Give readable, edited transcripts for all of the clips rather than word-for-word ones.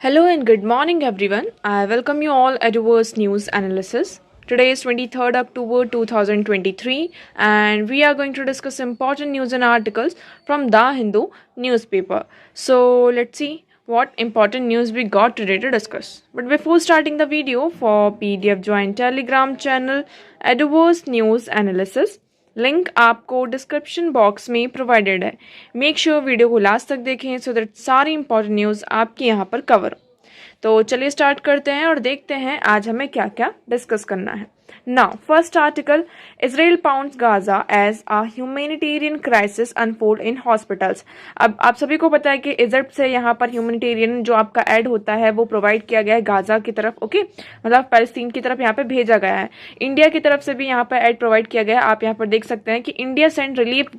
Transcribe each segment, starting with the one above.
Hello and good morning, everyone. I welcome you all at Reverse News Analysis. Today is 23rd October 2023, and we are going to discuss important news and articles from The Hindu newspaper. So, let's see what important news we got today to discuss. But before starting the video, for PDF join Telegram channel Reverse News Analysis. Link आपको description box में provided है. Make sure video को last तक देखें so that सारी important news आपके यहाँ पर कवर हो. तो चलिए स्टार्ट करते हैं और देखते हैं आज हमें क्या क्या डिस्कस करना है. Now first article, Israel pounds Gaza as a humanitarian crisis unfold in hospitals. अब आप सभी को पता है कि इजिप्ट से यहाँ पर ह्यूमैनिटेरियन जो आपका एड होता है वो प्रोवाइड किया गया है गाजा की तरफ. ओके, मतलब पैलेस्टीन की तरफ यहाँ पे भेजा गया है. इंडिया की तरफ से भी यहाँ पर एड प्रोवाइड किया गया है. आप यहाँ पर देख सकते हैं कि India send relief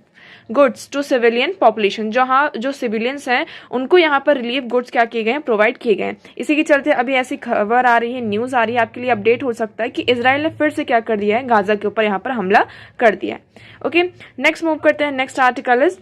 goods to civilian population. जहाँ जो सिविलियंस हैं उनको यहाँ पर रिलीफ गुड्स क्या किए गए हैं, प्रोवाइड किए गए हैं. इसी के चलते अभी ऐसी खबर आ रही है, न्यूज़ आ रही है, आपके लिए अपडेट हो सकता है कि इजराइल ने फिर से क्या कर दिया है, गाजा के ऊपर यहाँ पर हमला कर दिया है. ओके, नेक्स्ट मूव करते हैं. Next article is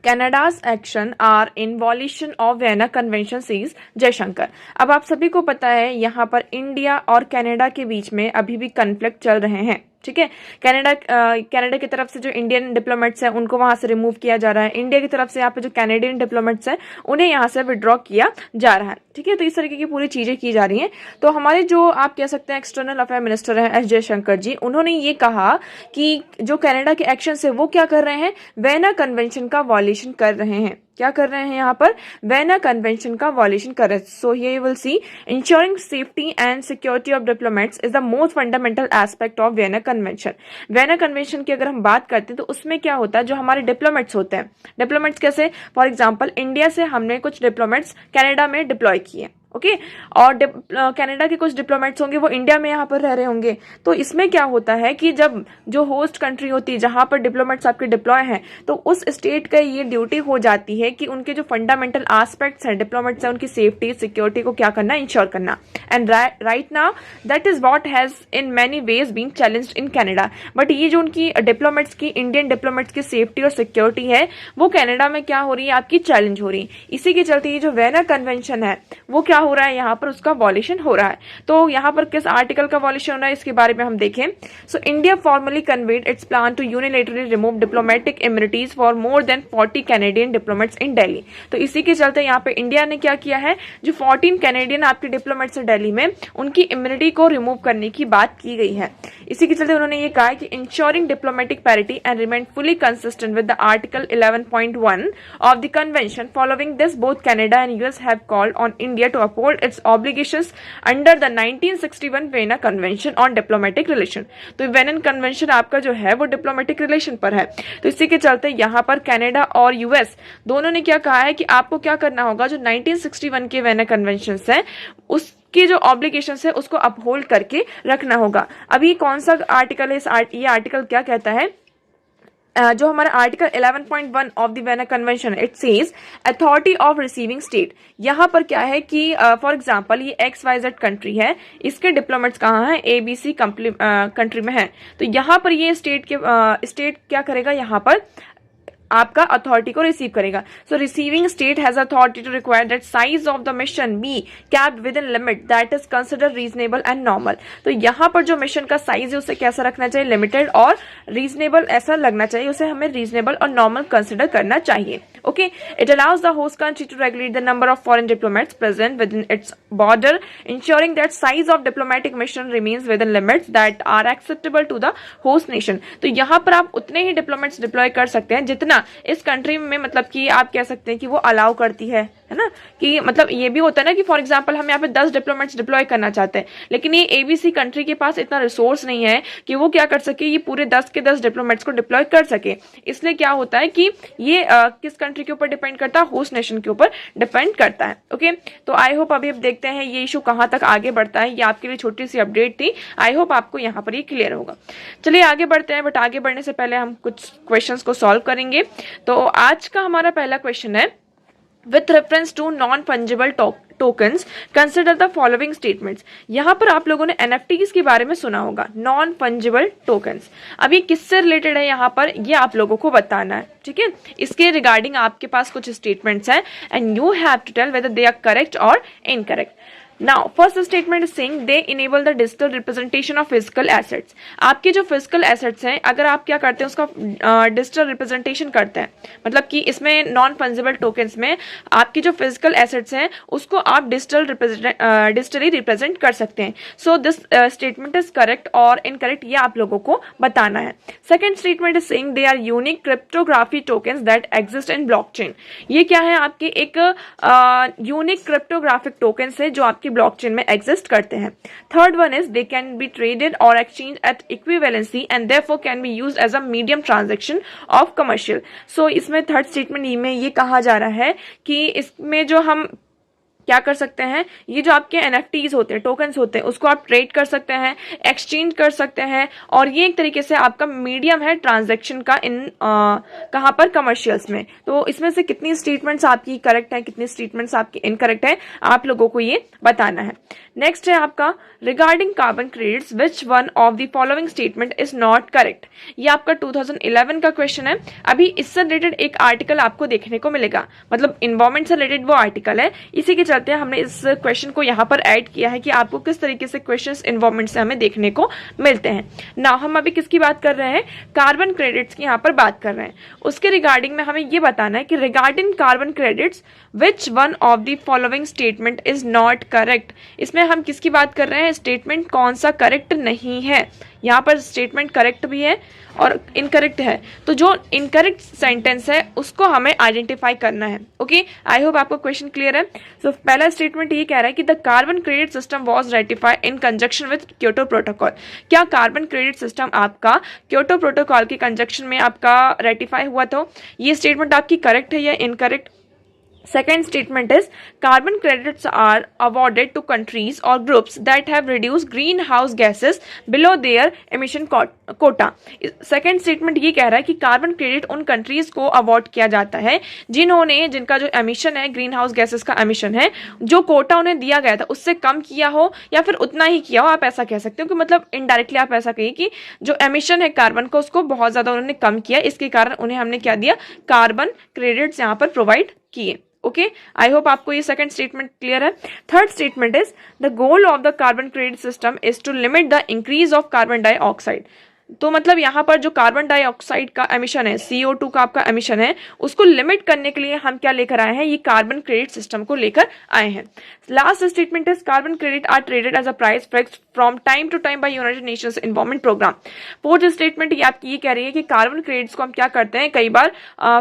Canada's action are in violation of Vienna Convention sees Jaishankar. अब आप सभी को पता है यहाँ पर इंडिया और कनाडा के बीच में अभी भी कन्फ्लिक्ट चल रहे हैं. ठीक है, कनाडा की तरफ से जो इंडियन डिप्लोमेट्स हैं उनको वहां से रिमूव किया जा रहा है. इंडिया की तरफ से यहाँ पे जो कैनेडियन डिप्लोमेट्स हैं उन्हें यहाँ से विड्रॉ किया जा रहा है. ठीक है, तो इस तरीके की पूरी चीजें की जा रही हैं. तो हमारे जो आप कह सकते हैं एक्सटर्नल अफेयर मिनिस्टर हैं एस जयशंकर जी, उन्होंने ये कहा कि जो कनाडा के एक्शन है वो क्या कर रहे हैं, वेना कन्वेंशन का वॉयलेशन कर रहे हैं. क्या कर रहे हैं यहाँ पर, वेना कन्वेंशन का वॉयलेशन कर रहे हैं. So here you will see ensuring safety and security of diplomats is the most fundamental aspect of vena convention. Vena convention की अगर हम बात करते हैं तो उसमें क्या होता है, जो हमारे डिप्लोमेट्स होते हैं, डिप्लोमेट्स कैसे, फॉर एग्जाम्पल इंडिया से हमने कुछ डिप्लोमेट्स कनाडा में डिप्लॉय किए. ओके, और कनाडा के कुछ डिप्लोमेट्स होंगे वो इंडिया में यहाँ पर रह रहे होंगे. तो इसमें क्या होता है कि जब जो होस्ट कंट्री होती है जहां पर डिप्लोमेट्स आपके डिप्लॉय हैं तो उस स्टेट का ये ड्यूटी हो जाती है कि उनके जो फंडामेंटल एस्पेक्ट्स हैं डिप्लोमेट्स हैं उनकी सेफ्टी सिक्योरिटी को क्या करना, इंश्योर करना. And right now that is what has in many ways been challenged in Canada. But ये जो उनकी डिप्लोमेट्स की, इंडियन डिप्लोमेट्स की सेफ्टी और सिक्योरिटी है वो कनाडा में क्या हो रही है, आपकी चैलेंज हो रही है. इसी के चलते ये जो वेना कन्वेंशन है वो क्या हो रहा है, यहाँ पर उसका वॉयलेशन हो रहा है. तो यहाँ पर किस आर्टिकल का वॉयलेशन हो रहा है इसके बारे में हम देखें. So India formally conveyed its plan to unilaterally remove diplomatic immunities for more than 40 Canadian diplomats in Delhi. तो इसी के चलते यहाँ पे इंडिया ने क्या किया है, जो 14 कैनेडियन आपके डिप्लोमेट्स हैं दिल्ली में उनकी इम्यूनिटी को रिमूव करने की बात की गई है. इसी के चलते उन्होंने ये कहा है कि ensuring diplomatic parity and remain fully consistent with the article 11.1 of the convention. Following this both Canada and US have called on India to uphold its obligations under the 1961 Vienna convention on diplomatic relation. तो Vienna convention आपका जो है वो diplomatic relation पर है. तो इसी के चलते यहाँ पर कनाडा और यूएस दोनों ने क्या कहा है कि आपको क्या करना होगा, जो 1961 के वेना कन्वेंशन है उसके जो ऑब्लिगेशंस है उसको अपहोल्ड करके रखना होगा. अभी कौन सा आर्टिकल है, ये आर्टिकल क्या कहता है, जो हमारा article 11.1 of the vena convention, it says authority of receiving state. यहाँ पर क्या है कि फॉर एग्जांपल ये XYZ कंट्री है, इसके डिप्लोमेट्स कहाँ हैं, ABC कंट्री में है. तो यहाँ पर ये स्टेट क्या करेगा, यहाँ पर आपका अथॉरिटी को रिसीव करेगा. So receiving state has authority to require that size of the mission be capped within limit that is consider reasonable and normal. तो यहाँ पर जो मिशन का साइज है उसे कैसा रखना चाहिए, लिमिटेड और रीजनेबल ऐसा लगना चाहिए, उसे हमें रीजनेबल और नॉर्मल कंसिडर करना चाहिए. Okay, it allows the host country to regulate the number of foreign diplomats present within its border, ensuring that size of diplomatic mission remains within limits that are acceptable to the host nation. तो यहाँ पर आप उतने ही diplomats deploy कर सकते हैं जितना इस कंट्री में मतलब कि आप कह सकते हैं कि वो अलाउ करती है ना. कि मतलब ये भी होता है ना कि फॉर एग्जांपल हम यहाँ पे 10 डिप्लोमेट्स डिप्लॉय करना चाहते हैं, लेकिन ये ABC कंट्री के पास इतना रिसोर्स नहीं है कि वो क्या कर सके, ये पूरे 10 के 10 डिप्लोमेट्स को डिप्लॉय कर सके. इसलिए क्या होता है कि ये किस कंट्री के ऊपर डिपेंड करता है, होस्ट नेशन के ऊपर डिपेंड करता है. ओके, तो आई होप अभी अब देखते हैं ये इशू कहाँ तक आगे बढ़ता है. ये आपके लिए छोटी सी अपडेट थी, आई होप आपको यहाँ पर ये क्लियर होगा. चलिए आगे बढ़ते हैं, बट आगे बढ़ने से पहले हम कुछ क्वेश्चंस को सॉल्व करेंगे. तो आज का हमारा पहला क्वेश्चन है, with reference to non-fungible tokens consider the following statements. यहाँ पर आप लोगों ने NFTs के बारे में सुना होगा, नॉन फंजिबल टोकन्स। अब ये किससे रिलेटेड है यहाँ पर, ये आप लोगों को बताना है, ठीक है। इसके रिगार्डिंग आपके पास कुछ स्टेटमेंट्स हैं and you have to tell whether they are correct और incorrect. Now, first statement is saying they enable the digital representation of physical assets। आपके जो physical assets हैं, अगर आप क्या करते हैं उसका digital representation करते हैं, मतलब कि इसमें non fungible tokens में आपकी जो physical assets हैं उसको आप digitally represent कर सकते हैं। So this statement is correct और incorrect ये आप लोगों को बताना है। Second statement is saying they are unique cryptography tokens that exist in blockchain। ये क्या है, आपके एक unique cryptographic tokens है जो आपकी ब्लॉकचेन में एग्जिस्ट करते हैं। Third one is they can be traded और exchange at equivalency and therefore can be used as a medium transaction of commercial. So इसमें थर्ड स्टेटमेंट में ये कहा जा रहा है कि इसमें जो हम क्या कर सकते हैं, ये जो आपके NFTs होते हैं, टोकन्स होते हैं, उसको आप ट्रेड कर सकते हैं, एक्सचेंज कर सकते हैं, और ये एक तरीके से आपका मीडियम है ट्रांजैक्शन का इन कहाँ पर, कमर्शियल्स में। तो इसमें से कितनी स्टेटमेंट्स आपकी करेक्ट है, कितनी स्टेटमेंट्स आपकी इनकरेक्ट है, आप लोगों को ये बताना है। नेक्स्ट है आपका regarding carbon credits which one of the following statement is not correct. ये आपका 2011 का क्वेश्चन है। अभी इससे रिलेटेड एक आर्टिकल आपको देखने को मिलेगा, मतलब इन्वायरमेंट से रिलेटेड वो आर्टिकल है, इसी के चलते हमने इस क्वेश्चन को यहाँ पर ऐड किया है कि आपको किस तरीके से क्वेश्चंस इन्वायरमेंट से हमें देखने को मिलते हैं। ना हम अभी किसकी बात कर रहे हैं, कार्बन क्रेडिट्स की यहाँ पर बात कर रहे हैं। उसके रिगार्डिंग में हमें ये बताना है कि regarding carbon credits which one of the following statement is not correct. इसमें हम किसकी बात कर रहे हैं, स्टेटमेंट कौन सा करेक्ट नहीं है। यहाँ पर स्टेटमेंट करेक्ट भी है और इनकरेक्ट है, तो जो इनकरेक्ट सेंटेंस है उसको हमें आइडेंटिफाई करना है। ओके, आई होप आपको क्वेश्चन क्लियर है। सो पहला स्टेटमेंट ये कह रहा है कि the carbon credit system was ratified in conjunction with Kyoto protocol. क्या कार्बन क्रेडिट सिस्टम आपका क्योटो प्रोटोकॉल के कंजक्शन में आपका रेटिफाई हुआ? तो ये स्टेटमेंट आपकी करेक्ट है या incorrect? Second statement is carbon credits are awarded to countries or groups that have reduced greenhouse gases below their emission quota। Second statement ये कह रहा है कि कार्बन क्रेडिट उन कंट्रीज को अवार्ड किया जाता है जिनका जो एमिशन है, ग्रीन हाउस गैसेस का एमिशन है, जो कोटा उन्हें दिया गया था उससे कम किया हो या फिर उतना ही किया हो। आप ऐसा कह सकते हो कि मतलब इनडायरेक्टली आप ऐसा कहिए कि जो एमिशन है कार्बन का उसको बहुत ज्यादा उन्होंने कम किया, इसके कारण उन्हें हमने क्या दिया, कार्बन क्रेडिट्स यहाँ पर प्रोवाइड किए। ओके, आई होप आपको ये सेकंड स्टेटमेंट क्लियर है। Third statement is the goal of the carbon credit system is to limit the increase of carbon dioxide. तो मतलब यहाँ पर जो कार्बन डाइऑक्साइड का एमिशन है, CO2 का आपका एमिशन है, उसको लिमिट करने के लिए हम क्या लेकर आए हैं, ये कार्बन क्रेडिट सिस्टम को लेकर आए हैं। Last statement is carbon credit are traded as a price fixed from time to time by United Nations environment programme. Fourth statement ये आपकी ये कह रही है कि कार्बन क्रेडिट्स को हम क्या करते हैं, कई बार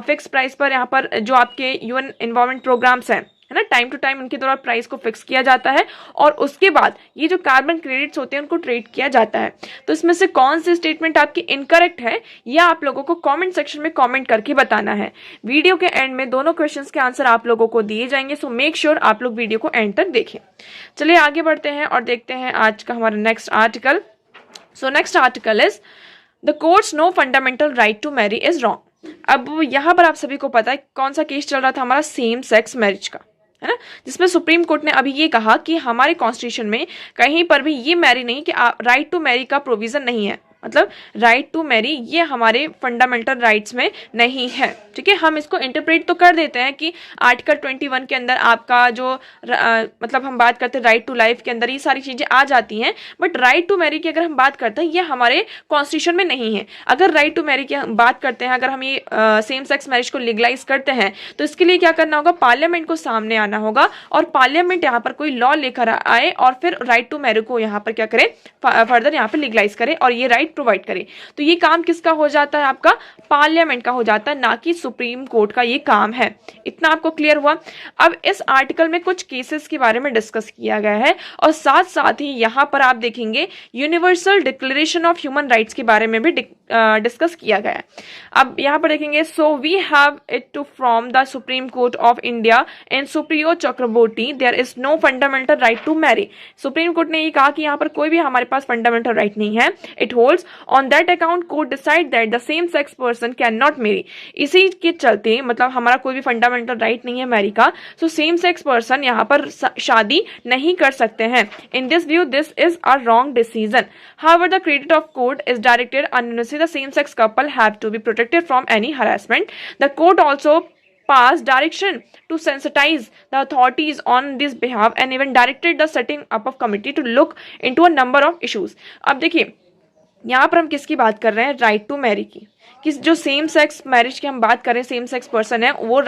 फिक्स प्राइस पर यहाँ पर जो आपके UN एनवायरनमेंट प्रोग्राम्स हैं, है ना, टाइम टू टाइम उनके द्वारा प्राइस को फिक्स किया जाता है और उसके बाद ये जो कार्बन क्रेडिट्स होते हैं उनको ट्रेड किया जाता है। तो इसमें से कौन सी स्टेटमेंट आपकी इनकरेक्ट है, यह आप लोगों को कमेंट सेक्शन में कमेंट करके बताना है। वीडियो के एंड में दोनों क्वेश्चंस के आंसर आप लोगों को दिए जाएंगे, सो मेक श्योर आप लोग वीडियो को एंड तक देखें। चलिए आगे बढ़ते हैं और देखते हैं आज का हमारा next article. So next article is the courts no fundamental right to marry is wrong. अब यहाँ पर आप सभी को पता है कौन सा केस चल रहा था, हमारा सेम सेक्स मैरिज का, है ना, जिसमें सुप्रीम कोर्ट ने अभी ये कहा कि हमारे कॉन्स्टिट्यूशन में कहीं पर भी ये मैरी नहीं कि राइट टू मैरी का प्रोविजन नहीं है, मतलब राइट टू मैरी ये हमारे फंडामेंटल राइट्स में नहीं है। ठीक है, हम इसको इंटरप्रेट तो कर देते हैं कि आर्टिकल 21 के अंदर आपका जो मतलब हम बात करते हैं राइट टू लाइफ के अंदर ये सारी चीजें आ जाती हैं, बट राइट टू मैरी की अगर हम बात करते हैं ये हमारे कॉन्स्टिट्यूशन में नहीं है। अगर राइट टू मैरी की हम बात करते हैं, अगर हम ये सेम सेक्स मैरिज को लीगलाइज करते हैं तो इसके लिए क्या करना होगा, पार्लियामेंट को सामने आना होगा और पार्लियामेंट यहाँ पर कोई लॉ लेकर आए और फिर राइट टू मैरी को यहाँ पर क्या करे, फर्दर यहाँ पर लीगलाइज करे और ये राइट प्रोवाइड करे। तो ये काम किसका हो जाता है, आपका पार्लियामेंट का हो जाता है, ना कि सुप्रीम कोर्ट का ये काम है। इतना आपको क्लियर हुआ। अब इस आर्टिकल में कुछ केसेस के बारे में डिस्कस किया गया है और साथ साथ ही यहाँ पर आप देखेंगे universal declaration of human rights के बारे में भी डिस्कस किया गया है। अब यहाँ पर देखेंगे, so we have it to from the Supreme Court of India and Supriyo Chakraborty there is no fundamental right to marry. Supreme Court ने ये कहा कि यहाँ पर कोई भी हमारे पास फंडामेंटल राइट नहीं है। It holds on that account court decide that the same sex person can not marry. इसी के चलते मतलब हमारा कोई भी फंडामेंटल राइट नहीं है मैरी का, सो सेम सेक्स पर्सन यहाँ पर शादी नहीं कर सकते हैं। In this view this is a wrong decision. However, the credit of court is directed unanimously the same-sex couple have to be protected from any harassment. The court also passed direction to sensitize the authorities on this behalf and even directed the setting up of committee to look into a number of issues. अब देखिए यहाँ पर हम किसकी बात कर रहे हैं, राइट टू मैरी की, कि जो सेम सेक्स मैरिज की हम बात करें, सेम सेक्स पर्सन है वो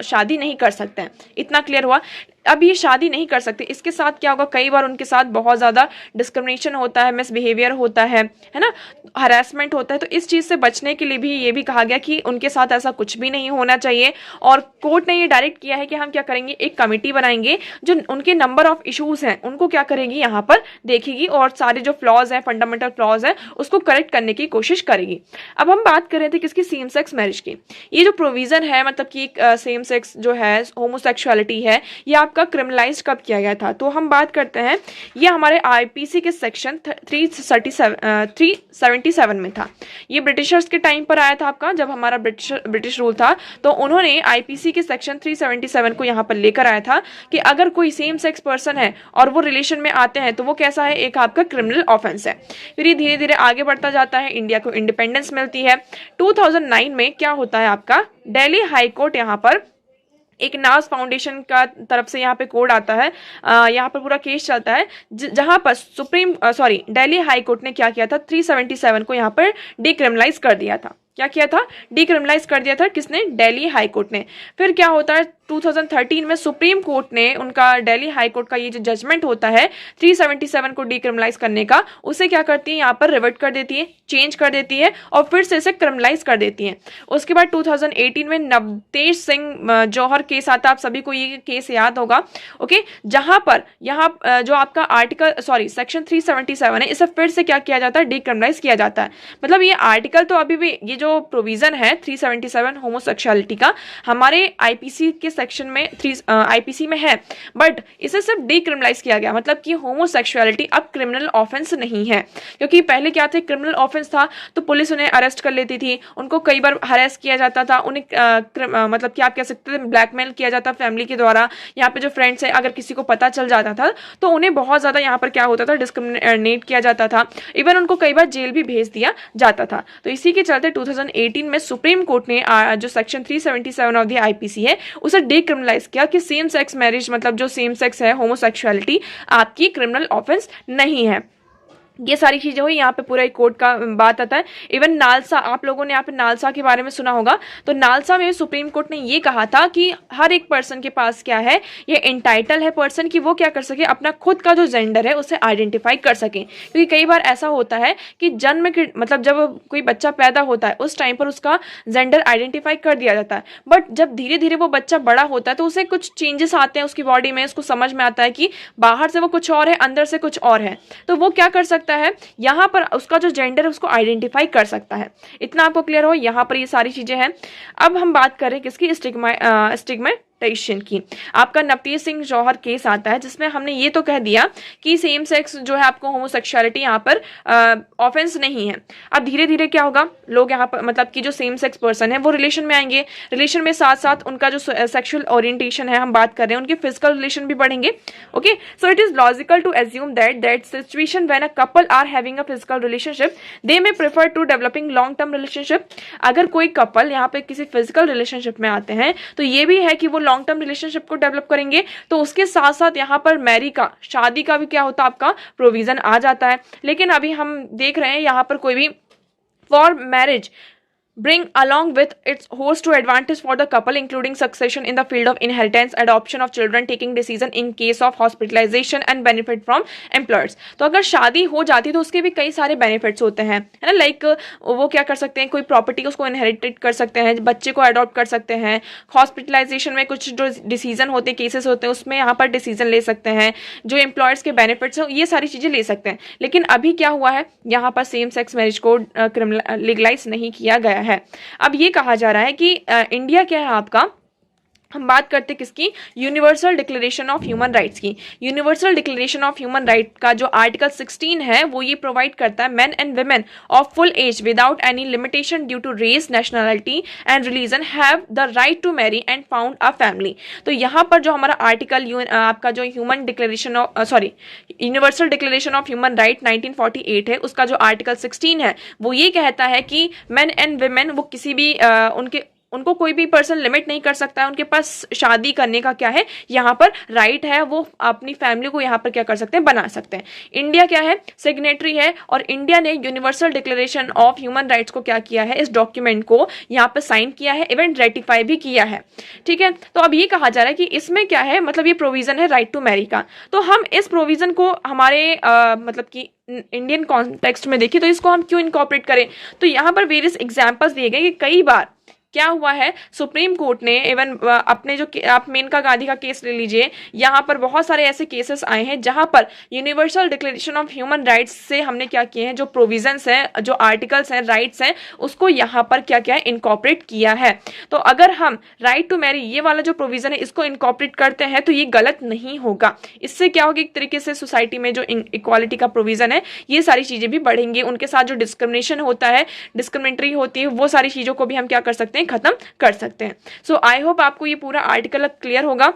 शादी नहीं कर सकते हैं। इतना क्लियर हुआ। अब ये शादी नहीं कर सकते, इसके साथ क्या होगा, कई बार उनके साथ बहुत ज़्यादा डिस्क्रिमिनेशन होता है, मिसबिहेवियर होता है ना, हरासमेंट होता है। तो इस चीज़ से बचने के लिए भी ये भी कहा गया कि उनके साथ ऐसा कुछ भी नहीं होना चाहिए। और कोर्ट ने ये डायरेक्ट किया है कि हम क्या करेंगे, एक कमेटी बनाएंगे जो उनके नंबर ऑफ इशूज़ हैं उनको क्या करेगी, यहाँ पर देखेगी और सारे जो फ्लॉज हैं, फंडामेंटल फ्लॉज हैं, उसको करेक्ट करने की कोशिश करेगी। अब हम बात कर रहे थे किसकी, सेम सेक्स मैरिज की। ये जो प्रोविज़न है, मतलब कि सेम सेक्स जो है, होमोसेक्सुअलिटी है, ये आपका क्रिमिनलाइज कब किया गया था, तो हम बात करते हैं ये हमारे आईपीसी के सेक्शन 377 में था। ये ब्रिटिशर्स के टाइम पर आया था आपका, जब हमारा ब्रिटिश रूल था, तो उन्होंने आईपीसी के सेक्शन 377 को यहाँ पर लेकर आया था कि अगर कोई सेम सेक्स पर्सन है और वो रिलेशन में आते हैं तो वो कैसा है, एक आपका क्रिमिनल ऑफेंस है। फिर ये धीरे धीरे आगे बढ़ता जाता है, इंडिया को इंडिपेंडेंस मिलती है। 2009 में क्या होता है आपका, दिल्ली हाई कोर्ट यहाँ पर एक नाज फाउंडेशन का तरफ से यहाँ पे कोड आता है, यहाँ पर पूरा केस चलता है, जहाँ पर दिल्ली हाई कोर्ट ने क्या किया था, 377 को यहाँ पर डिक्रिमिनलाइज कर दिया था। क्या किया था, डिक्रिमिनलाइज कर दिया था, किसने, दिल्ली हाई कोर्ट ने। फिर क्या होता है, 2013 में सुप्रीम कोर्ट ने उनका दिल्ली हाई कोर्ट का ये जो जजमेंट होता है 377 को डिक्रिमिनलाइज करने का, उसे क्या करती है, यहाँ पर रिवर्ट कर देती है, चेंज कर देती है और फिर से इसे क्रिमिनलाइज कर देती है। उसके बाद 2018 में नवतेज सिंह जौहर केस आता है, आप सभी को ये केस याद होगा, ओके, जहां पर यहाँ जो आपका सेक्शन 377 है, इसे फिर से क्या किया जाता है, डिक्रिमिनलाइज किया जाता है। मतलब ये आर्टिकल तो अभी भी, ये जो प्रोविजन है 377 होमोसेक्सुअलिटी का, हमारे आईपीसी के सेक्शन में आईपीसी में है, बट इसे सिर्फ डिक्रिमिनलाइज किया गया। मतलब कि होमोसेक्सुअलिटी अब क्रिमिनल ऑफेंस नहीं है, क्योंकि पहले क्या थे, क्रिमिनल ऑफेंस था तो पुलिस उन्हें अरेस्ट कर लेती थी, उनको कई बार हरेस किया जाता था, उन्हें मतलब कि आप कह सकते थे ब्लैकमेल किया जाता फैमिली के द्वारा। यहाँ पे जो फ्रेंड्स है, अगर किसी को पता चल जाता था तो उन्हें बहुत ज्यादा यहाँ पर क्या होता था, डिस्क्रिमिनेट किया जाता था, इवन उनको कई बार जेल भी भेज दिया जाता था। तो इसी के चलते 2018 में सुप्रीम कोर्ट ने जो सेक्शन 377 ऑफ द आईपीसी है उसे डिक्रिमिनलाइज किया कि सेम सेक्स मैरिज, मतलब जो सेम सेक्स है, होमोसेक्सुअलिटी आपकी क्रिमिनल ऑफेंस नहीं है। ये सारी चीजें हुई, यहाँ पे पूरा एक कोर्ट का बात आता है। इवन नालसा, आप लोगों ने यहाँ पे नालसा के बारे में सुना होगा, तो नालसा में सुप्रीम कोर्ट ने ये कहा था कि हर एक पर्सन के पास क्या है, ये इंटाइटल है पर्सन कि वो क्या कर सके, अपना खुद का जो जेंडर है उसे आइडेंटिफाई कर सके। क्योंकि कई बार ऐसा होता है कि जन्म के मतलब जब कोई बच्चा पैदा होता है उस टाइम पर उसका जेंडर आइडेंटिफाई कर दिया जाता है, बट जब धीरे धीरे वो बच्चा बड़ा होता है तो उसे कुछ चेंजेस आते हैं उसकी बॉडी में, उसको समझ में आता है कि बाहर से वो कुछ और है, अंदर से कुछ और है, तो वो क्या कर सकता है, यहां पर उसका जो जेंडर है उसको आइडेंटिफाई कर सकता है। इतना आपको क्लियर हो, यहां पर ये सारी चीजें हैं। अब हम बात करें किसकी, स्टिग्मेटाइजेशन की। आपका नवतेज सिंह जौहर केस आता है, जिसमें हमने ये तो कह दिया कि सेम सेक्स जो है आपको होमोसेक्सुअलिटी यहाँ पर ऑफेंस नहीं है। अब धीरे धीरे क्या होगा, लोग यहाँ पर मतलब कि जो सेम सेक्स पर्सन है वो रिलेशन में आएंगे, रिलेशन में साथ साथ उनका जो सेक्सुअल ओरिएंटेशन है हम बात कर रहे हैं, उनके फिजिकल रिलेशन भी बढ़ेंगे। Okay, so it is logical to assume that situation when a couple are having a physical relationship they may prefer to developing long term relationship. अगर कोई कपल यहाँ पे किसी फिजिकल रिलेशनशिप में आते हैं तो ये भी है कि वो लॉन्ग टर्म रिलेशनशिप को डेवलप करेंगे, तो उसके साथ साथ यहाँ पर मैरी का, शादी का भी क्या होता है आपका प्रोविजन आ जाता है। लेकिन अभी हम देख रहे हैं यहाँ पर कोई भी for marriage bring along with its host to advantage for the couple, including succession in the field of inheritance, adoption of children, taking decision in case of hospitalization and benefit from employers। तो अगर शादी हो जाती तो उसके भी कई सारे बेनिफिट्स होते हैं, है ना। लाइक वो क्या कर सकते हैं, कोई प्रॉपर्टी उसको इनहेरिटेड कर सकते हैं, बच्चे को अडॉप्ट कर सकते हैं, हॉस्पिटलाइजेशन में कुछ जो डिसीजन होते हैं, केसेस होते हैं, उसमें यहाँ पर डिसीजन ले सकते हैं, जो एम्प्लॉयर्स के बेनिफिट्स हैं ये सारी चीजें ले सकते हैं। लेकिन अभी क्या हुआ है, यहाँ पर सेम सेक्स मैरिज को लीगलाइज नहीं किया गया है। अब ये कहा जा रहा है कि इंडिया क्या है आपका, हम बात करते किसकी, universal declaration of human rights की। Universal declaration of human right का जो आर्टिकल 16 है वो ये प्रोवाइड करता है, men and women of full age without any limitation due to race, nationality and religion have the right to marry and found a family. तो यहाँ पर जो हमारा आर्टिकल आपका जो human declaration of universal declaration of human right 1948 है, उसका जो आर्टिकल 16 है वो ये कहता है कि मेन एंड वुमेन वो किसी भी उनको कोई भी पर्सन लिमिट नहीं कर सकता है, उनके पास शादी करने का क्या है यहाँ पर राइट है, वो अपनी फैमिली को यहाँ पर क्या कर सकते हैं, बना सकते हैं। इंडिया क्या है, सिग्नेटरी है, और इंडिया ने universal declaration of human rights को क्या किया है, इस डॉक्यूमेंट को यहाँ पर साइन किया है, इवन रेटिफाई भी किया है। ठीक है, तो अब ये कहा जा रहा है कि इसमें क्या है, मतलब ये प्रोविजन है राइट टू मैरी का। तो हम इस प्रोविजन को हमारे मतलब कि इंडियन कॉन्टेक्स्ट में देखिए तो इसको हम क्यों इनकॉर्पोरेट करें, तो यहाँ पर वेरियस एग्जाम्पल्स दिए गए कि कई बार क्या हुआ है, सुप्रीम कोर्ट ने इवन अपने जो आप मेनका गांधी का केस ले लीजिए, यहाँ पर बहुत सारे ऐसे केसेस आए हैं जहां पर universal declaration of human rights से हमने क्या किए हैं, जो प्रोविजंस हैं, जो आर्टिकल्स हैं, राइट्स हैं, उसको यहाँ पर क्या क्या है, इनकॉर्पोरेट किया है। तो अगर हम राइट टू मैरी ये वाला जो प्रोविजन है इसको इनकॉर्पोरेट करते हैं तो ये गलत नहीं होगा। इससे क्या होगा, एक तरीके से सोसाइटी में जो इक्वालिटी का प्रोविजन है ये सारी चीजें भी बढ़ेंगी, उनके साथ जो डिस्क्रिमिनेशन होता है, डिस्क्रिमिनेटरी होती है, वो सारी चीजों को भी हम क्या कर सकते हैं, खत्म कर सकते हैं। सो आई होप आपको ये पूरा आर्टिकल क्लियर होगा।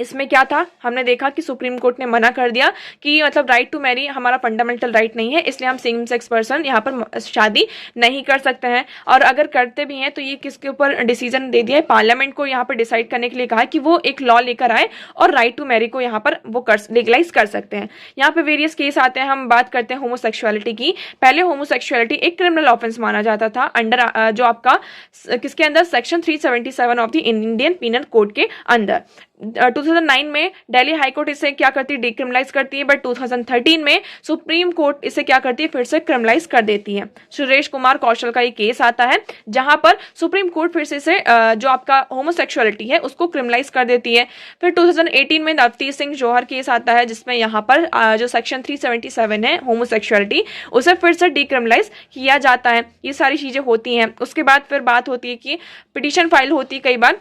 इसमें क्या था, हमने देखा कि सुप्रीम कोर्ट ने मना कर दिया कि मतलब राइट टू मैरी हमारा फंडामेंटल राइट नहीं है, इसलिए हम सेम सेक्स पर्सन यहाँ पर शादी नहीं कर सकते हैं, और अगर करते भी हैं तो ये किसके ऊपर डिसीजन दे दिया है, पार्लियामेंट को यहाँ पर डिसाइड करने के लिए कहा कि वो एक लॉ लेकर आए और राइट टू मैरी को यहाँ पर वो लीगलाइज कर सकते हैं। यहाँ पे वेरियस केस आते हैं, हम बात करते हैं होमोसेक्सुअलिटी की। पहले होमोसेक्सुअलिटी एक क्रिमिनल ऑफेंस माना जाता था अंडर जो आपका किसके अंदर, section 377 of the Indian penal code के अंदर। 2009 में दिल्ली हाईकोर्ट इसे क्या करती है, डिक्रिमिनलाइज करती है, बट 2013 में सुप्रीम कोर्ट इसे क्या करती है, फिर से क्रिमिनलाइज कर देती है। सुरेश कुमार कौशल का ये केस आता है जहां पर सुप्रीम कोर्ट फिर से जो आपका होमोसेक्सुअलिटी है उसको क्रिमिनलाइज कर देती है। फिर 2018 में नवतीत सिंह जौहर केस आता है जिसमें यहाँ पर जो सेक्शन 377 है होमोसेक्सुअलिटी उसे फिर से डिक्रिमिनलाइज किया जाता है। ये सारी चीजें होती हैं। उसके बाद फिर बात होती है कि पिटीशन फाइल होती है कई बार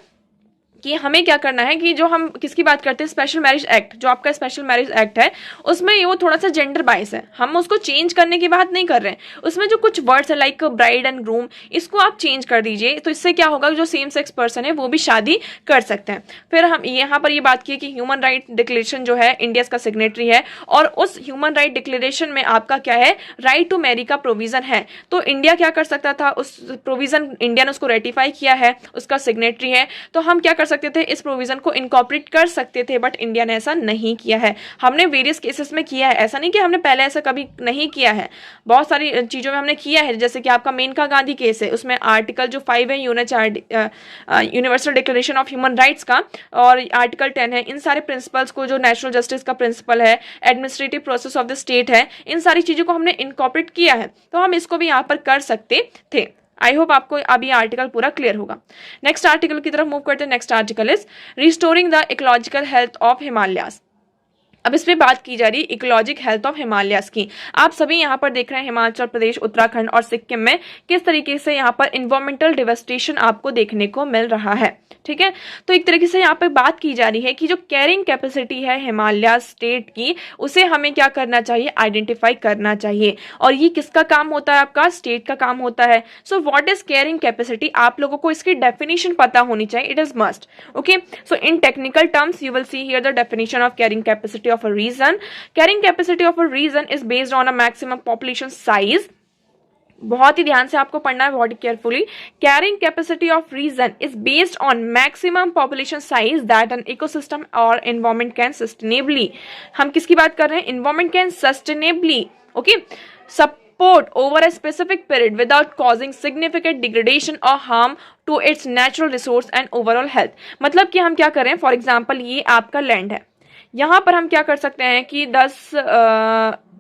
कि हमें क्या करना है, कि जो हम किसकी बात करते हैं, स्पेशल मैरिज एक्ट, जो आपका स्पेशल मैरिज एक्ट है उसमें ये वो थोड़ा सा जेंडर बाइस है, हम उसको चेंज करने की बात नहीं कर रहे हैं। उसमें जो कुछ वर्ड्स है लाइक ब्राइड एंड ग्रूम, इसको आप चेंज कर दीजिए, तो इससे क्या होगा, जो सेम सेक्स पर्सन है वो भी शादी कर सकते हैं। फिर हम यहाँ पर ये बात की कि ह्यूमन राइट डिक्लेरेशन जो है इंडिया का सिग्नेटरी है, और उस ह्यूमन राइट डिक्लेरेशन में आपका क्या है, राइट टू मैरी का प्रोविजन है। तो इंडिया क्या कर सकता था, उस प्रोविजन इंडिया ने उसको रेटिफाई किया है, उसका सिग्नेटरी है, तो हम क्या कर सकते थे, इस प्रोविजन को इनकॉर्पोरेट कर सकते थे, बट इंडिया ने ऐसा नहीं किया है। हमने वेरियस केसेस में किया है, ऐसा नहीं कि हमने पहले ऐसा कभी नहीं किया है, बहुत सारी चीजों में हमने किया है। जैसे कि आपका मेनका गांधी केस है, उसमें आर्टिकल जो 5 है universal declaration of human rights का, और आर्टिकल 10 है, इन सारे प्रिंसिपल्स को, जो नेशनल जस्टिस का प्रिंसिपल है, administrative process of the state है, इन सारी चीजों को हमने इनकॉर्पोरेट किया है, तो हम इसको भी यहाँ पर कर सकते थे। आई होप आपको अब ये आर्टिकल पूरा क्लियर होगा। नेक्स्ट आर्टिकल की तरफ मूव करते हैं। Next article is restoring the ecological health of Himalayas. अब इस पे बात की जा रही इकोलॉजिक हेल्थ ऑफ हिमालयाज की। आप सभी यहाँ पर देख रहे हैं हिमाचल प्रदेश, उत्तराखंड और सिक्किम में किस तरीके से यहाँ पर इन्वायरमेंटल डिवास्टेशन आपको देखने को मिल रहा है। ठीक है, तो एक तरीके से यहाँ पे बात की जा रही है कि जो कैरिंग कैपेसिटी है हिमालय स्टेट की, उसे हमें क्या करना चाहिए, आइडेंटिफाई करना चाहिए। और ये किसका काम होता है, आपका स्टेट का काम होता है। So what is carrying capacity, आप लोगों को इसकी डेफिनेशन पता होनी चाहिए, it is must. Okay, so in technical terms you will see here the definition of carrying capacity of a region. Carrying capacity of a region is based on a maximum population size. बहुत ही ध्यान से आपको पढ़ना है, बहुत carefully. Carrying capacity of region is based on maximum population size that an ecosystem और environment can sustainably. हम किसकी बात कर रहे हैं, environment can sustainably okay support over a specific period without causing significant degradation or harm to its natural resource and overall health। मतलब कि हम क्या कर रहे हैं, फॉर एग्जाम्पल ये आपका लैंड है, यहाँ पर हम क्या कर सकते हैं कि 10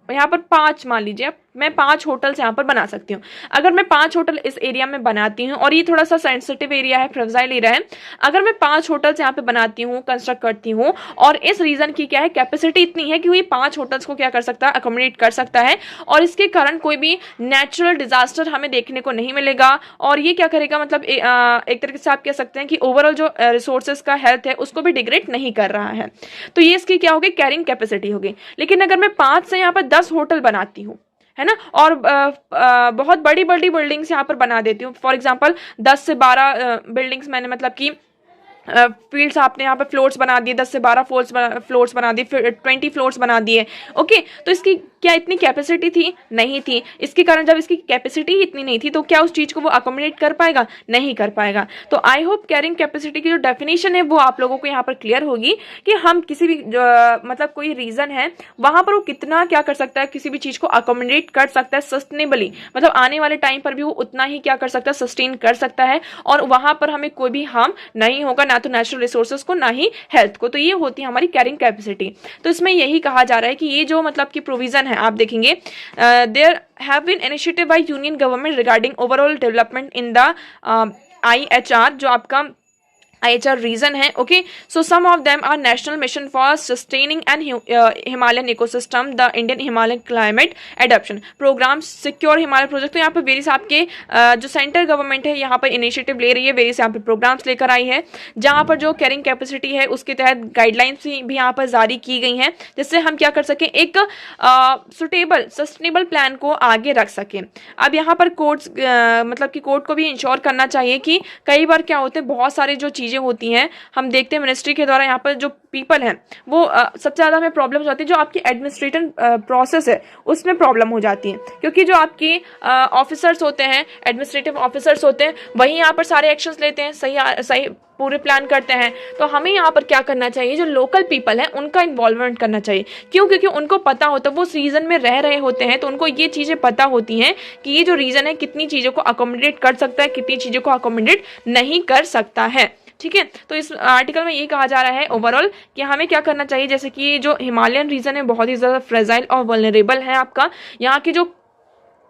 यहाँ पर 5 मान लीजिए मैं 5 होटल्स यहाँ पर बना सकती हूँ। अगर मैं 5 होटल इस एरिया में बनाती हूँ, और ये थोड़ा सा सेंसिटिव एरिया है, फ्रेजाइल एरिया है, अगर मैं 5 होटल्स यहाँ पे बनाती हूँ, कंस्ट्रक्ट करती हूँ, और इस रीजन की क्या है कैपेसिटी इतनी है कि वो ये 5 होटल्स को क्या कर सकता है, अकोमोडेट कर सकता है, और इसके कारण कोई भी नेचुरल डिजास्टर हमें देखने को नहीं मिलेगा, और ये क्या करेगा, मतलब एक तरीके से आप कह सकते हैं कि ओवरऑल जो रिसोर्सेज का हेल्थ है उसको भी डिग्रेड नहीं कर रहा है। तो ये इसकी क्या होगी, कैरिंग कैपेसिटी होगी। लेकिन अगर मैं 5 से यहाँ पर 10 होटल बनाती हूँ, है ना, और बहुत बड़ी बड़ी बिल्डिंग्स यहाँ पर बना देती हूँ, फॉर एग्जांपल 10 से 12 बिल्डिंग्स मैंने मतलब कि फील्ड्स आपने यहाँ पे फ्लोर्स बना दिए, 10 से 12 फ्लोर्स बना दिए, फिर 20 फ्लोर्स बना दिए। ओके, तो इसकी क्या इतनी कैपेसिटी थी? नहीं थी। इसके कारण जब इसकी कैपेसिटी इतनी नहीं थी तो क्या उस चीज को वो अकोमोडेट कर पाएगा? नहीं कर पाएगा। तो आई होप कैरिंग कैपेसिटी की जो डेफिनेशन है वो आप लोगों को यहाँ पर क्लियर होगी कि हम किसी भी मतलब कोई रीजन है वहां पर वो कितना क्या कर सकता है, किसी भी चीज को अकोमोडेट कर सकता है सस्टेनेबली, मतलब आने वाले टाइम पर भी वो उतना ही क्या कर सकता है, सस्टेन कर सकता है, और वहां पर हमें कोई भी हार्म नहीं होगा, ना तो नेचुरल रिसोर्सेज को ना ही हेल्थ को। तो ये होती है हमारी कैरिंग कैपेसिटी। तो इसमें यही कहा जा रहा है कि ये जो मतलब की प्रोविजन है आप देखेंगे, there have been initiative by union government regarding overall development in the IHR, जो आपका IHR रीजन है। Okay, so some of them are national mission for sustaining and Himalayan ecosystem, the Indian Himalayan climate adaptation programme, secure Himalaya project. तो यहाँ पर various आपके जो central government है यहाँ पर इनिशिएटिव ले रही है, वेरियस यहाँ पर प्रोग्राम्स लेकर आई है, जहाँ पर जो कैरिंग कैपेसिटी है उसके तहत गाइडलाइंस भी यहाँ पर जारी की गई हैं, जिससे हम क्या कर सकें, एक सुटेबल सस्टेनेबल प्लान को आगे रख सकें। अब यहाँ पर कोर्ट्स मतलब कि कोर्ट को भी इंश्योर करना चाहिए कि कई बार क्या होते हैं, बहुत सारे जो चीज़ें होती हैं हम देखते हैं मिनिस्ट्री के द्वारा, यहाँ पर जो पीपल हैं वो सबसे ज़्यादा हमें प्रॉब्लम होती है जो आपकी एडमिनिस्ट्रेटिव प्रोसेस है उसमें प्रॉब्लम हो जाती है, क्योंकि जो आपकी ऑफिसर्स होते हैं, एडमिनिस्ट्रेटिव ऑफिसर्स होते हैं, वही यहाँ पर सारे एक्शंस लेते हैं, सही पूरे प्लान करते हैं। तो हमें यहाँ पर क्या करना चाहिए, जो लोकल पीपल है उनका इन्वॉल्वमेंट करना चाहिए। क्यों? क्योंकि उनको पता होता है, वो उस रीजन में रह रहे होते हैं, तो उनको ये चीज़ें पता होती हैं कि ये जो रीजन है कितनी चीज़ों को अकोमोडेट कर सकता है, कितनी चीज़ों को अकोमोडेट नहीं कर सकता है। ठीक है, तो इस आर्टिकल में यही कहा जा रहा है ओवरऑल कि हमें क्या करना चाहिए, जैसे कि जो हिमालयन रीजन है बहुत ही ज़्यादा फ्रेजाइल और वल्नरेबल है आपका, यहाँ की जो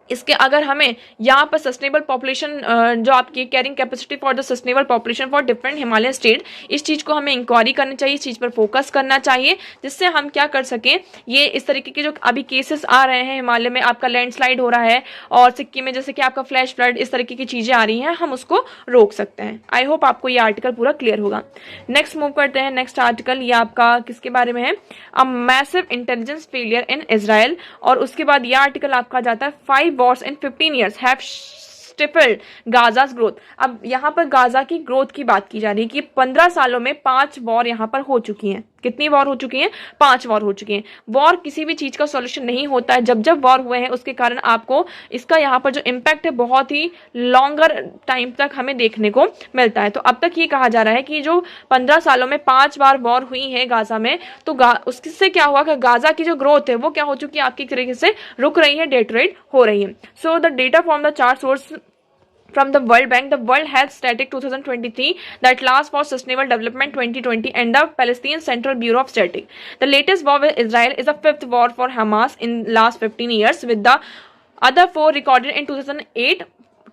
इसके अगर हमें यहाँ पर सस्टेनेबल पॉपुलेशन जो आपकी carrying capacity for the sustainable population for different Himalayan state, इस चीज़ को हमें इंक्वायरी करनी चाहिए, इस चीज़ पर फोकस करना चाहिए, जिससे हम क्या कर सकें, ये इस तरीके के जो अभी केसेस आ रहे हैं, हिमालय में आपका लैंडस्लाइड हो रहा है और सिक्किम में जैसे कि आपका फ्लैश फ्लड, इस तरीके की चीज़ें आ रही हैं, हम उसको रोक सकते हैं। आई होप आपको ये आर्टिकल पूरा क्लियर होगा। नेक्स्ट मूव करते हैं, नेक्स्ट आर्टिकल ये आपका किसके बारे में है, a massive intelligence failure in Israel, और उसके बाद ये आर्टिकल आपका जाता है 5 wars in 15 years have stifled Gaza's growth। अब यहाँ पर गाजा की ग्रोथ की बात की जा रही है कि 15 सालों में 5 वॉर यहाँ पर हो चुकी हैं। कितनी वॉर हो चुकी हैं? 5 वॉर हो चुकी हैं। वॉर किसी भी चीज का सॉल्यूशन नहीं होता है, जब जब वॉर हुए हैं उसके कारण आपको इसका यहाँ पर जो इम्पैक्ट है बहुत ही लॉन्गर टाइम तक हमें देखने को मिलता है। तो अब तक ये कहा जा रहा है कि जो 15 सालों में 5 बार वॉर हुई है गाजा में, तो उससे क्या हुआ कि गाजा की जो ग्रोथ है वो क्या हो चुकी है, आपकी तरीके से रुक रही है, डेटरेट हो रही है। So the data from the chart source from the World Bank, the World Health Static 2023, that Atlas for Sustainable Development 2020, and the Palestinian Central Bureau of Static. The latest war with Israel is the 5th war for Hamas in last 15 years, with the other 4 recorded in 2008,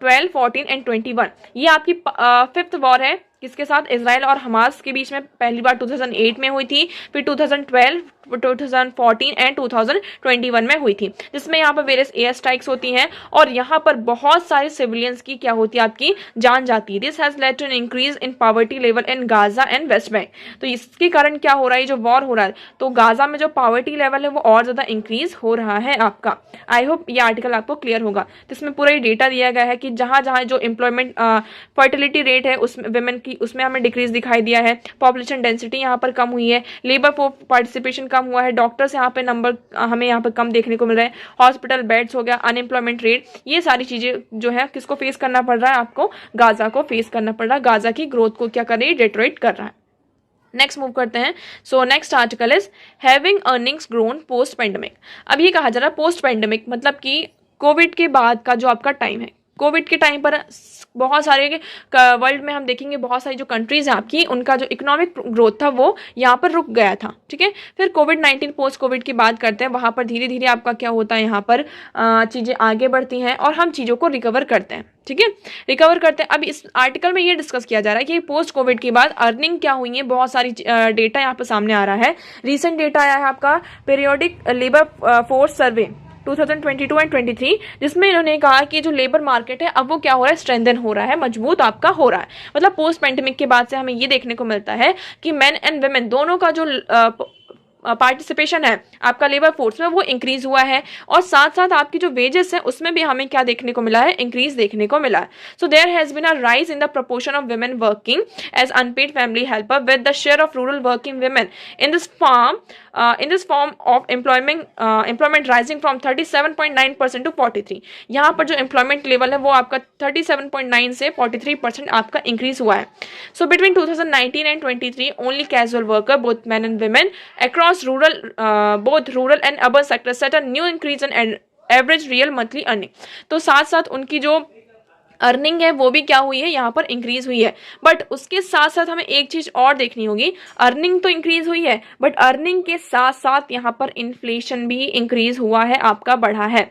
12, 14 and 21। ये आपकी 5th war है किसके साथ, Israel और Hamas के बीच में। पहली बार 2008 में हुई थी, फिर 2012, 2014 एंड 2021 में हुई थी, जिसमें यहाँ पर वेरियस एयर स्ट्राइक्स होती हैं और यहाँ पर बहुत सारे सिविलियंस की क्या होती है, आपकी जान जाती है। This has led to an increase in poverty level in Gaza and West Bank. तो इसके कारण क्या हो रहा है, जो वॉर हो रहा है तो गाजा में जो पॉवर्टी लेवल है वो और ज्यादा इंक्रीज हो रहा है आपका। आई होप ये आर्टिकल आपको क्लियर होगा। तो इसमें पूरा ये डेटा दिया गया है कि जहाँ जहाँ जो एम्प्लॉयमेंट फर्टिलिटी रेट है उसमें वेमेन की, उसमें हमें डिक्रीज दिखाई दिया है, पॉपुलेशन डेंसिटी यहाँ पर कम हुई है, लेबर फोर्स पार्टिसिपेशन कम हुआ है, डॉक्टर्स यहाँ पे नंबर हमें यहाँ पर कम देखने को मिल रहा है, हॉस्पिटल बेड्स हो गया, अनएम्प्लॉयमेंट रेट, ये सारी चीजें जो है किसको फेस करना पड़ रहा है, आपको गाजा को फेस करना पड़ रहा है। गाजा की ग्रोथ को क्या कर रही है, डेटरेट कर रहा है। नेक्स्ट मूव करते हैं। सो next article is having earnings grown post pandemic. अब ये कहा जा रहा है पोस्ट पेंडेमिक मतलब कि कोविड के बाद का जो आपका टाइम है, कोविड के टाइम पर बहुत सारे वर्ल्ड में हम देखेंगे बहुत सारी जो कंट्रीज हैं आपकी, उनका जो इकोनॉमिक ग्रोथ था वो यहाँ पर रुक गया था, ठीक है। फिर कोविड-19 पोस्ट कोविड की बात करते हैं, वहाँ पर धीरे धीरे आपका क्या होता है, यहाँ पर चीज़ें आगे बढ़ती हैं और हम चीज़ों को रिकवर करते हैं, ठीक है, रिकवर करते हैं। अब इस आर्टिकल में ये डिस्कस किया जा रहा है कि पोस्ट कोविड के बाद अर्निंग क्या हुई है, बहुत सारी डेटा यहाँ पर सामने आ रहा है। रिसेंट डेटा आया है आपका periodic labour force survey 2022 and 23, जिसमें इन्होंने कहा कि जो लेबर मार्केट है अब वो क्या हो रहा है, स्ट्रेंथन हो रहा है, मजबूत आपका हो रहा है। मतलब पोस्ट पैंडेमिक के बाद से हमें ये देखने को मिलता है कि मेन एंड वुमेन दोनों का जो पार्टिसिपेशन है आपका लेबर फोर्स में वो इंक्रीज हुआ है, और साथ साथ आपकी जो वेजेस है उसमें भी हमें क्या देखने को मिला है, इंक्रीज देखने को मिला है। So there has been a rise in the proportion of women working as unpaid family helper with the share of rural working women in this form of employment rising from 37.9% to 43। यहाँ पर जो employment level है वो आपका 37.9 से 43% आपका increase हुआ है। So between 2019 and 23 only casual worker both man and women across both rural and urban sectors set a new increase in average real monthly earning। तो साथ साथ उनकी जो अर्निंग है वो भी क्या हुई है, यहाँ पर इंक्रीज हुई है। बट उसके साथ साथ हमें एक चीज और देखनी होगी, अर्निंग तो इंक्रीज हुई है बट अर्निंग के साथ साथ यहाँ पर इन्फ्लेशन भी इंक्रीज हुआ है, आपका बढ़ा है,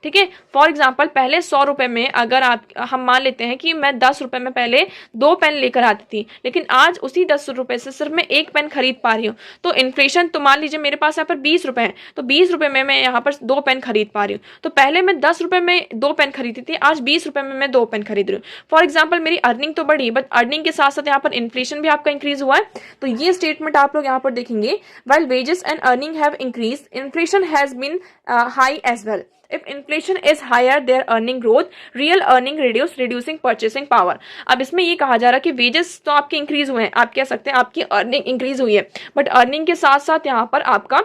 ठीक है। फॉर एग्जाम्पल पहले 100 रुपए में अगर हम मान लेते हैं कि मैं 10 रुपए में पहले 2 पेन लेकर आती थी, लेकिन आज उसी 10 रुपए से सिर्फ मैं 1 पेन खरीद पा रही हूँ। तो इन्फ्लेशन, तो मान लीजिए मेरे पास यहाँ पर 20 रुपए हैं, तो 20 रुपए में मैं यहाँ पर 2 पेन खरीद पा रही हूँ। तो पहले मैं 10 रुपए में 2 पेन खरीदती थी, आज 20 रुपए में मैं 2 पेन खरीद रही हूँ। फॉर एग्जाम्पल मेरी अर्निंग तो बढ़ी, बट अर्निंग के साथ साथ यहाँ पर इन्फ्लेशन भी आपका इंक्रीज हुआ है। तो ये स्टेटमेंट आप लोग यहाँ पर देखेंगे, while wages and earning have increase, inflation has been high as well. If inflation is higher, their earning growth, real earning reduce, reducing purchasing power। अब इसमें ये कहा जा रहा है कि वेजेस तो आपके इंक्रीज हुए हैं, आप कह सकते हैं आपकी अर्निंग इंक्रीज हुई है, बट अर्निंग के साथ साथ यहाँ पर आपका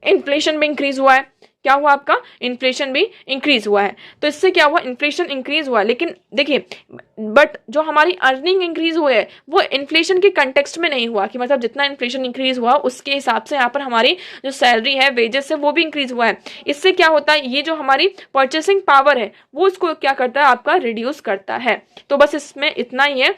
इन्फ्लेशन भी इंक्रीज हुआ है। क्या हुआ, आपका इन्फ्लेशन भी इंक्रीज हुआ है। तो इससे क्या हुआ, इन्फ्लेशन इंक्रीज हुआ, लेकिन देखिए बट जो हमारी अर्निंग इंक्रीज हुई है वो इन्फ्लेशन के कंटेक्स्ट में नहीं हुआ, कि मतलब जितना इन्फ्लेशन इंक्रीज हुआ उसके हिसाब से यहाँ पर हमारी जो सैलरी है, वेजेस है, वो भी इंक्रीज हुआ है। इससे क्या होता है, ये जो हमारी परचेसिंग पावर है वो उसको क्या करता है, आपका रिड्यूस करता है। तो बस इसमें इतना ही है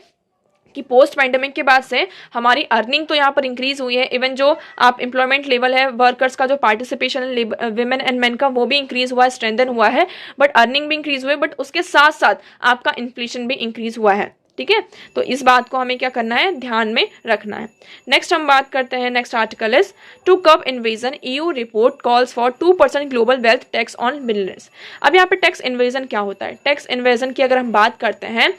कि पोस्ट पैंडेमिक के बाद से हमारी अर्निंग तो यहाँ पर इंक्रीज हुई है, इवन जो आप एम्प्लॉयमेंट लेवल है, वर्कर्स का जो पार्टिसिपेशन है विमेन एंड मेन का, वो भी इंक्रीज हुआ है, स्ट्रेंथन हुआ है, बट अर्निंग भी इंक्रीज हुई है, बट उसके साथ साथ आपका इन्फ्लेशन भी इंक्रीज हुआ है, ठीक है। तो इस बात को हमें क्या करना है, ध्यान में रखना है। नेक्स्ट हम बात करते हैं, next article is to curb invasion, EU report calls for 2% global wealth tax on billionaires. अब यहाँ पे टैक्स इन्वेजन क्या होता है, टैक्स इन्वेजन की अगर हम बात करते हैं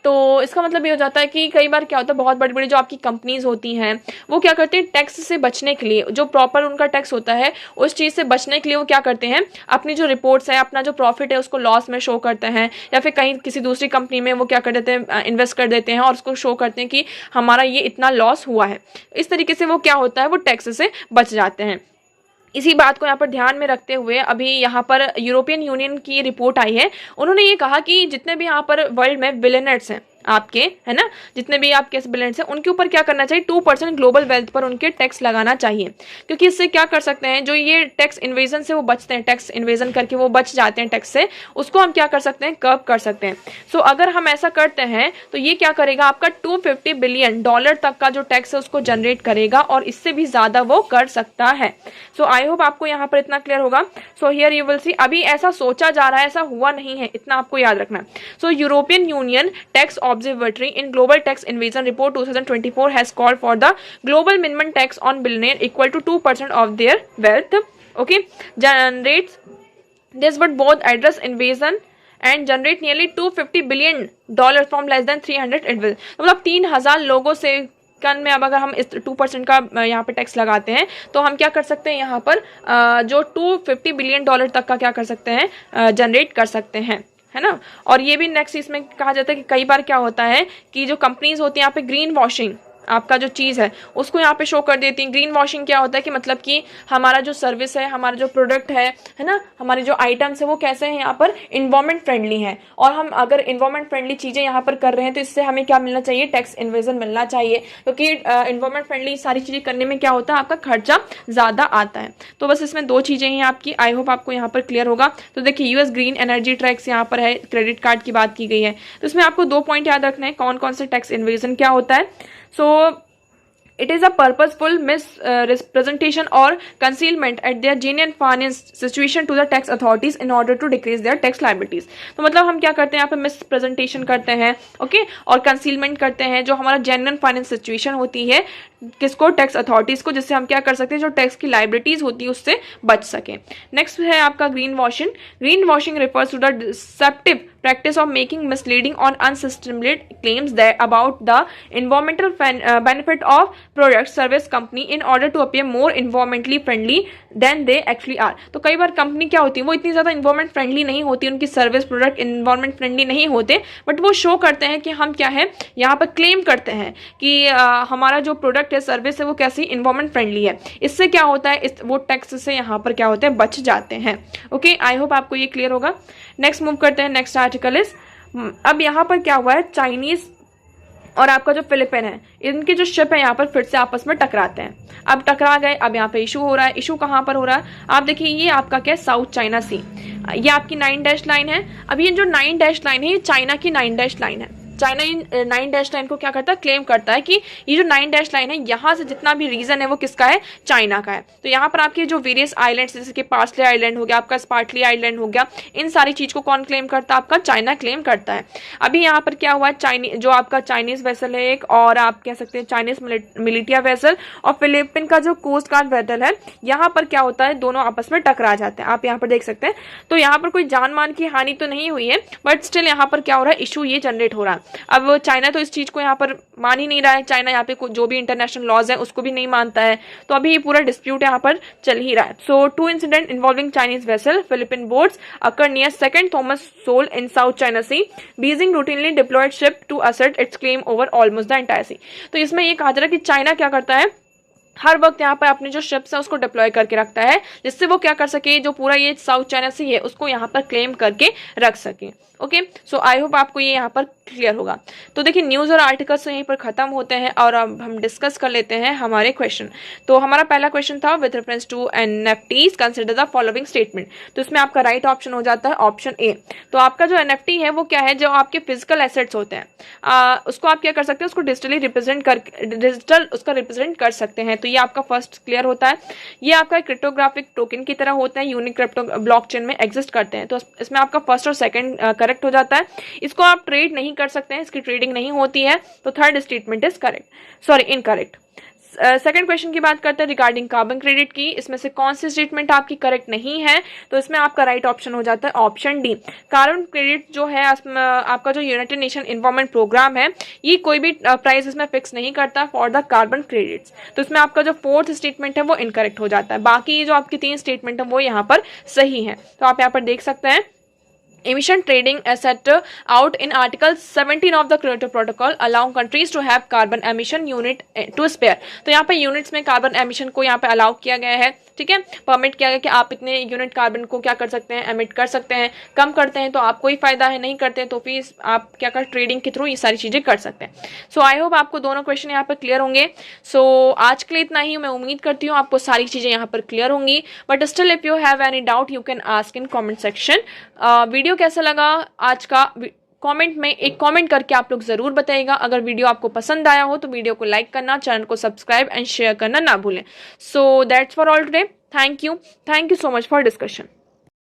तो इसका मतलब ये हो जाता है कि कई बार क्या होता है, बहुत बड़ी बड़ी जो आपकी कंपनीज होती हैं वो क्या करते हैं, टैक्स से बचने के लिए, जो प्रॉपर उनका टैक्स होता है उस चीज़ से बचने के लिए वो क्या करते हैं, अपनी जो रिपोर्ट्स है, अपना जो प्रॉफिट है उसको लॉस में शो करते हैं, या फिर कहीं किसी दूसरी कंपनी में वो क्या कर देते हैं, इन्वेस्ट कर देते हैं और उसको शो करते हैं कि हमारा ये इतना लॉस हुआ है। इस तरीके से वो क्या होता है, वो टैक्स से बच जाते हैं। इसी बात को यहाँ पर ध्यान में रखते हुए अभी यहाँ पर यूरोपियन यूनियन की रिपोर्ट आई है, उन्होंने ये कहा कि जितने भी यहाँ पर वर्ल्ड में बिलियनर्स हैं आपके, है ना, जितने भी आपके बिलियनर्स हैं उनके ऊपर क्या करना चाहिए, 2% ग्लोबल वेल्थ पर उनके टैक्स लगाना चाहिए। क्योंकि इससे क्या कर सकते हैं, जो ये टैक्स इन्वेजन से वो बचते हैं, टैक्स इन्वेजन करके वो बच जाते हैं टैक्स से, उसको हम क्या कर सकते हैं, कर्ब कर सकते हैं। सो अगर हम ऐसा करते हैं तो ये क्या करेगा, आपका $250 बिलियन तक का जो टैक्स है उसको जनरेट करेगा, और इससे भी ज्यादा वो कर सकता है। सो आई होप आपको यहाँ पर इतना क्लियर होगा। So here you will see, अभी ऐसा सोचा जा रहा है, ऐसा हुआ नहीं है, इतना आपको याद रखना। So European Union tax Observatory in Global Tax Invasion Report 2024 has called for the global minimum tax on billionaire equal to 2% of their wealth. Okay, generates this would both address invasion and generate nearly $250 billion from less than 300 individuals। मतलब 3000 लोगों से कन में अब अगर हम इस 2% का यहाँ पे टैक्स लगाते हैं तो हम क्या कर सकते हैं, यहाँ पर जो $250 बिलियन तक का क्या कर सकते हैं, जनरेट कर सकते हैं, है ना। और ये भी नेक्स्ट इसमें कहा जाता है कि कई बार क्या होता है कि जो कंपनीज होती हैं यहाँ पे ग्रीन वॉशिंग आपका जो चीज़ है उसको यहाँ पे शो कर देती हैं। ग्रीन वॉशिंग क्या होता है कि मतलब कि हमारा जो सर्विस है, हमारा जो प्रोडक्ट है ना, हमारे जो आइटम्स है वो कैसे हैं यहाँ पर इन्वायरमेंट फ्रेंडली हैं। और हम अगर इन्वायरमेंट फ्रेंडली चीज़ें यहाँ पर कर रहे हैं तो इससे हमें क्या मिलना चाहिए, टैक्स इन्वेजन मिलना चाहिए, क्योंकि इन्वायरमेंट फ्रेंडली सारी चीज़ें करने में क्या होता है, आपका खर्चा ज़्यादा आता है। तो बस इसमें 2 चीज़ें हैं आपकी, आई होप आपको यहाँ पर क्लियर होगा। तो देखिए यूएस ग्रीन एनर्जी टैक्स यहाँ पर है, क्रेडिट कार्ड की बात की गई है। तो इसमें आपको 2 पॉइंट याद रखना है, कौन कौन से टैक्स इन्वेजन क्या होता है। सो it is a purposeful misrepresentation or concealment at their genuine finance situation to the tax authorities in order to decrease their tax liabilities। तो मतलब हम क्या करते हैं यहाँ पे मिसप्रेजेंटेशन करते हैं, ओके, और कंसीलमेंट करते हैं जो हमारा जेन्युइन फाइनेंस सिचुएशन होती है किसको, टैक्स अथॉरिटीज को, जिससे हम क्या कर सकते हैं जो टैक्स की लाइबिलिटीज होती है उससे बच सके। नेक्स्ट है आपका green washing. Green washing refers to the deceptive practice of making misleading or unsustainable claims that about the environmental benefit of product service company in order to appear more environmentally friendly than they actually are। तो कई बार company क्या होती है, वो इतनी ज़्यादा environment friendly नहीं होती, उनकी सर्विस प्रोडक्ट environment friendly नहीं होते, बट वो शो करते हैं कि हम क्या है, यहाँ पर क्लेम करते हैं कि हमारा जो प्रोडक्ट है, सर्विस है, वो कैसी environment friendly है। इससे क्या होता है, वो टैक्स से यहाँ पर क्या होते हैं, बच जाते हैं। ओके, आई होप आपको ये क्लियर होगा। नेक्स्ट मूव करते हैं, नेक्स्ट आर्टिकल इज, अब यहाँ पर क्या हुआ है, चाइनीज और आपका जो फिलीपीन है, इनके जो शिप है यहाँ पर फिर से आपस में टकराते हैं। अब टकरा गए, अब यहाँ पे इशू हो रहा है। इशू कहाँ पर हो रहा है, आप देखिए ये आपका क्या है, साउथ चाइना सी, ये आपकी 9 डैश लाइन है। अब ये जो 9 डैश लाइन है, ये चाइना की 9 डैश लाइन है। चाइना इन 9 डैश लाइन को क्या करता है, क्लेम करता है कि ये जो 9 डैश लाइन है, यहाँ से जितना भी रीजन है वो किसका है, चाइना का है। तो यहाँ पर आपके जो वेरियस आइलैंड्स, जैसे कि पार्सले आइलैंड हो गया, आपका स्पार्टली आइलैंड हो गया, इन सारी चीज को कौन क्लेम करता है, आपका चाइना क्लेम करता है। अभी यहाँ पर क्या हुआ है, जो आपका चाइनीज वेसल है एक, और आप कह सकते हैं चाइनीज मिलिटिया वेसल, और फिलीपीन का जो कोस्ट गार्ड वेसल है, यहाँ पर क्या होता है, दोनों आपस में टकरा जाते हैं। आप यहाँ पर देख सकते हैं। तो यहाँ पर कोई जान मान की हानि तो नहीं हुई है, बट स्टिल यहाँ पर क्या हो रहा है, इशू ये जनरेट हो रहा है। अब चाइना तो इस चीज को यहाँ पर मान ही नहीं रहा है, चाइना यहाँ पे जो भी इंटरनेशनल लॉज है उसको भी नहीं मानता है, तो अभी ये पूरा डिस्प्यूट यहाँ पर चल ही रहा है। So 2 incident involving Chinese vessel Philippine boats occur near Second Thomas Shoal in South China Sea, Beijing routinely deployed ship to assert its claim over almost the entire sea. तो इसमें ये कहा जा रहा है कि चाइना क्या करता है, हर वक्त यहाँ पर अपने जो शिप्स है उसको डिप्लॉय करके रखता है, जिससे वो क्या कर सके, जो पूरा ये साउथ चाइना सी है उसको यहाँ पर क्लेम करके रख सके। ओके, सो आई होप आपको ये यहाँ पर क्लियर होगा। तो देखिए न्यूज़ और आर्टिकल्स तो यहीं पर खत्म होते हैं, और अब हम डिस्कस कर लेते हैं हमारे क्वेश्चन। तो हमारा पहला क्वेश्चन था, with reference to NFTs consider the following statement. तो इसमें आपका राइट ऑप्शन हो जाता है ऑप्शन ए। तो आपका जो एनएफटी है वो क्या है, जो आपके फिजिकल एसेट्स होते हैं, उसको आप क्या कर सकते हैं, उसको डिजिटली डिजिटल उसका रिप्रेजेंट कर सकते हैं। तो ये आपका फर्स्ट क्लियर होता है। ये आपका क्रिप्टोग्राफिक टोकन की तरह होता है, यूनिक क्रिप्टो ब्लॉकचेन में एग्जिस्ट करते हैं। तो इसमें आपका फर्स्ट और सेकंड करेक्ट हो जाता है। इसको आप ट्रेड नहीं कर सकते हैं, इसकी ट्रेडिंग नहीं होती है। तो third statement is correct, sorry incorrect. Second question की बात करते हैं रिगार्डिंग कार्बन क्रेडिट की। इसमें से कौन सी स्टेटमेंट आपकी करेक्ट नहीं है, तो इसमें आपका राइट ऑप्शन हो जाता है ऑप्शन डी। कार्बन क्रेडिट जो है आपका जो यूनाइटेड नेशन एनवायरनमेंट प्रोग्राम है, ये कोई भी प्राइस इसमें फिक्स नहीं करता फॉर द कार्बन क्रेडिट्स। तो इसमें आपका जो फोर्थ स्टेटमेंट है वो इनकरेक्ट हो जाता है। बाकी जो आपकी 3 स्टेटमेंट है वो यहाँ पर सही है। तो आप यहाँ पर देख सकते हैं, emission trading as set out in article 17 of the Kyoto protocol allow countries to have carbon emission unit to spare। तो यहाँ पे यूनिट्स में कार्बन एमिशन को यहाँ पे अलाउ किया गया है, ठीक है, परमिट किया गया कि आप इतने यूनिट कार्बन को क्या कर सकते हैं, एमिट कर सकते हैं। कम करते हैं तो आपको ही फायदा है, नहीं करते हैं तो फिर आप क्या कर, ट्रेडिंग के थ्रू ये सारी चीजें कर सकते हैं। सो आई होप आपको दोनों क्वेश्चन यहाँ पर क्लियर होंगे। सो आज के लिए इतना ही। मैं उम्मीद करती हूँ आपको सारी चीजें यहाँ पर क्लियर होंगी, but still if you have any doubt you can ask in comment section. Video कैसा लगा आज का, कमेंट में एक कमेंट करके आप लोग जरूर बताइएगा। अगर वीडियो आपको पसंद आया हो तो वीडियो को लाइक करना, चैनल को सब्सक्राइब एंड शेयर करना ना भूलें। So that's for all today. Thank you so much for discussion.